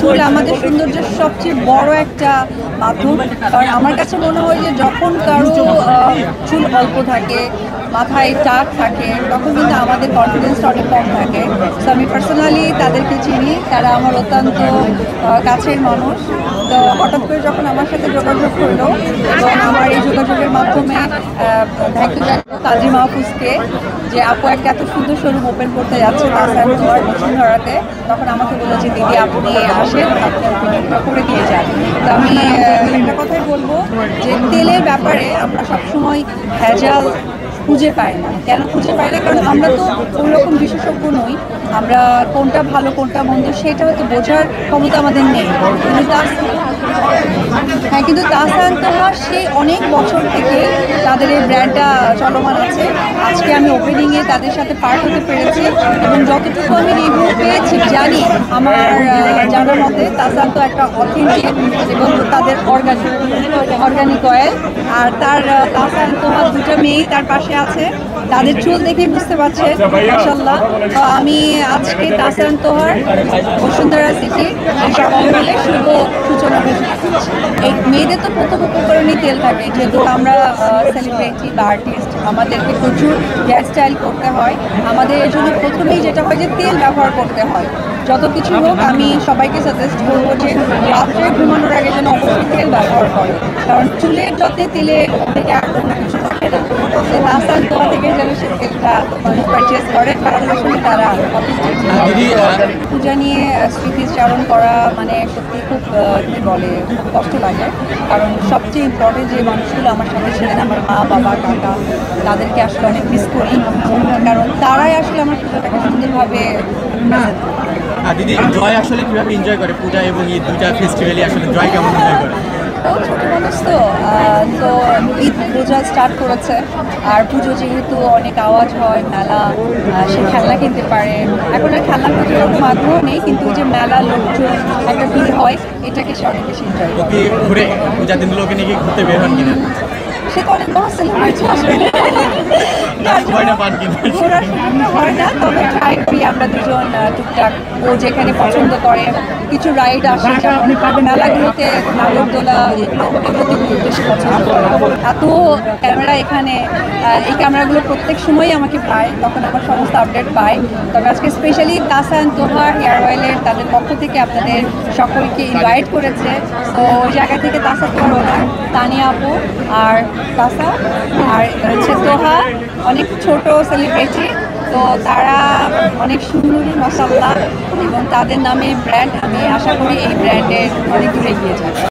আসলে আমাদের সৌন্দর্যের সবচেয়ে বড় একটা মাধ্যম। কারণ আমার কাছে মনে হয় যে যখন কারো চুল অল্প থাকে, মাথায় টাক থাকে, তখন কিন্তু আমাদের কনফিডেন্সটা অনেক কম থাকে। তো আমি পার্সোনালি তাদেরকে চিনি, তারা আমার অত্যন্ত কাছের মানুষ। তো হঠাৎ করে যখন আমার সাথে যোগাযোগ করলো এবং আমার এই যোগাযোগের মাধ্যমে থ্যাংক ইউ জানাবো কাজী মাহফুজকে যে আপু একটা এত সুন্দর শোরুম ওপেন করতে যাচ্ছে তাসান তোমার বসুন্ধরাতে, তখন আমাকে বললো যে দিদি আপনি আসেন, আপনি ওপেনিংটা করে দিয়ে যান। তো আমি একটা কথাই বলবো যে তেলের ব্যাপারে আমরা সবসময় ভেজাল খুঁজে পাই না। কেন খুঁজে পাই না? কারণ আমরা তো ওইরকম বিশেষজ্ঞ নই। আমরা কোনটা ভালো কোনটা মন্দ সেটা হয়তো বোঝার ক্ষমতা আমাদের নেই। কিন্তু তাসান তোহার সেই অনেক বছর থেকে তাদের এই ব্র্যান্ডটা চলমান আছে। আজকে আমি ওপেনিংয়ে তাদের সাথে পার্ট হতে পেরেছি এবং যতটুকু আমি রিভিউ পেয়েছি জানি, আমার জানার মতে তাসান তো একটা অথেন্টিক এবং তাদের অর্গানিক অয়েল। আর তার তাসান তোহার দুটো মেয়েই তার পাশে আছে, তাদের চুল দেখে বুঝতে পারছেন মাশাআল্লাহ। তো আমি আজকে তাসান তোহার বসুন্ধরা সিটি সবাই মিলে শুভ সূচনা ঘোষণা করছি। এই মেয়েদের তো প্রথম উপকরণই তেল থাকে, যেহেতু আমরা সেলিব্রিটি বা আর্টিস্ট, আমাদেরকে প্রচুর হেয়ার স্টাইল করতে হয়। আমাদের এর জন্য প্রথমেই যেটা হয় যে তেল ব্যবহার করতে হয়। যত কিছু হোক আমি সবাইকে সাজেস্ট করবো যে রাত্রে ঘুমানোর আগে যেন অবশ্যই তেল ব্যবহার করে, কারণ চুলের যত্নে তেলে থেকে আর কোনো কিছু থাকে না। তাসান তোয়া থেকে যেন সে তেলটা মানুষ পারচেস করে, কারণ আসলে তারা পূজা নিয়ে স্মৃতিচারণ করা মানে সত্যি খুব কী বলে, খুব কষ্ট লাগে। কারণ সবচেয়ে ইম্পর্টেন্ট যে মানুষগুলো আমার সাথে ছিলেন, আমার মা বাবা কাকা, তাদেরকে আসলে অনেক মিস করি, কারণ তারাই আসলে আমার পূজাটাকে সুন্দরভাবে দিদি জয় আসলে কিভাবে এনজয় করে পূজা এবং ঈদ দুইটা ফেস্টিভ্যালই আসলে জয় কেমন এনজয় করে? ছোটো মানুষ তো ঈদ পূজা স্টার্ট করেছে, আর পুজো যেহেতু অনেক আওয়াজ হয়, মেলা, সে খেলনা কিনতে পারে। এখন আর খেলনা প্রতি ওরকম আগ্রহ নেই, কিন্তু যে মেলা লোকজন একটা ভিড় হয়, এটাকে সে অনেক বেশি এনজয় করে। ঘুরে পূজা দিনগুলোকে নিয়ে ঘুরতে বের হন কিনা? সে তো অনেক বড় সেলিব্রিটি ঘোরার সুযোগটা হয় না, তবে ট্রাই করি আমরা দুজন টুকটাক। ও যেখানে পছন্দ করে কিছু রাইড আসে, যেমন মেলাগুলোতে নাগরদোলা, এগুলোতে ঘুরতে সে পছন্দ করে। এত ক্যামেরা এখানে, এই ক্যামেরাগুলো প্রত্যেক সময়ই আমাকে পায়, তখন আমার সমস্ত আপডেট পাই। তবে আজকে স্পেশালি তাসান তোহার হেয়ার অয়েলের তাদের পক্ষ থেকে আপনাদের সকলকে ইনভাইট করেছে। তো ওই জায়গা থেকে তাসা তোহার ওনার তানিয়া আপু আর তাসা আর হচ্ছে তোহা অনেক ছোট সেলিব্রিটি, তো তারা অনেক সুন্দরী মাশাআল্লাহ, এবং তাদের নামে ব্র্যান্ড, আমি আশা করি এই ব্র্যান্ডের অনেক দূরে গিয়ে যাবে।